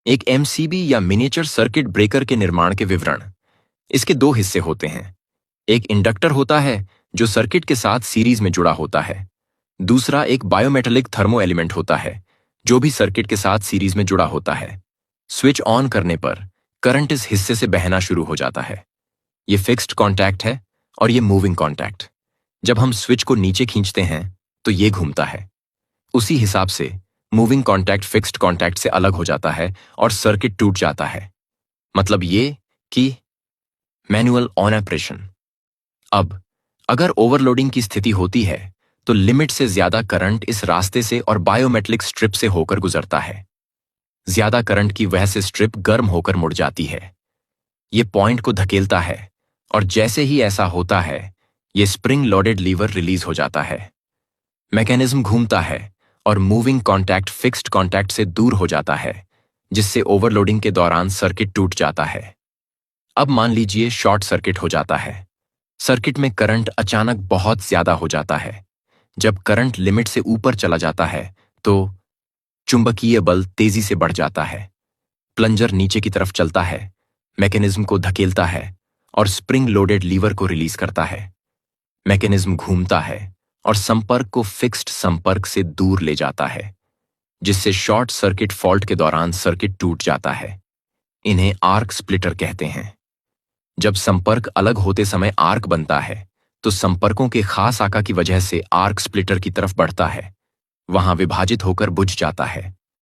एक एमसीबी या miniature circuit breaker के निर्माण के विवरण। इसके दो हिस्से होते हैं। एक इंडक्टर होता है जो सर्किट के साथ सीरीज में जुड़ा होता है। दूसरा एक बायोमेटालिक थर्मो एलिमेंट होता है जो भी सर्किट के साथ सीरीज में जुड़ा होता है। स्विच ऑन करने पर करंट इस हिस्से से बहना शुरू हो जाता है। ये फिक्स्ड कॉन्टैक्ट है और ये मूविंग कॉन्टैक्ट। जब हम स्विच को नीचे खींचते हैं तो ये घूमता है। उसी हिसाब से मूविंग कॉन्टैक्ट फिक्स्ड कॉन्टैक्ट से अलग हो जाता है और सर्किट टूट जाता है। मतलब ये कि मैनुअल ऑन ऑपरेशन। अब अगर ओवरलोडिंग की स्थिति होती है तो लिमिट से ज्यादा करंट इस रास्ते से और बायोमेटालिक स्ट्रिप से होकर गुजरता है। ज्यादा करंट की वजह से स्ट्रिप गर्म होकर मुड़ जाती है। ये पॉइंट को धकेलता है और जैसे ही ऐसा होता है ये स्प्रिंग लोडेड लीवर रिलीज हो जाता है। मैकेनिज्म घूमता है और मूविंग कॉन्टैक्ट फिक्स्ड कॉन्टैक्ट से दूर हो जाता है, जिससे ओवरलोडिंग के दौरान सर्किट टूट जाता है। अब मान लीजिए शॉर्ट सर्किट हो जाता है। सर्किट में करंट अचानक बहुत ज्यादा हो जाता है। जब करंट लिमिट से ऊपर चला जाता है तो चुंबकीय बल तेजी से बढ़ जाता है। प्लंजर नीचे की तरफ चलता है, मैकेनिज्म को धकेलता है और स्प्रिंग लोडेड लीवर को रिलीज करता है। मैकेनिज्म घूमता है और संपर्क को फिक्स्ड संपर्क से दूर ले जाता है, जिससे शॉर्ट सर्किट फॉल्ट के दौरान सर्किट टूट जाता है। इन्हें आर्क स्प्लिटर कहते हैं। जब संपर्क अलग होते समय आर्क बनता है तो संपर्कों के खास आकार की वजह से आर्क स्प्लिटर की तरफ बढ़ता है, वहां विभाजित होकर बुझ जाता है।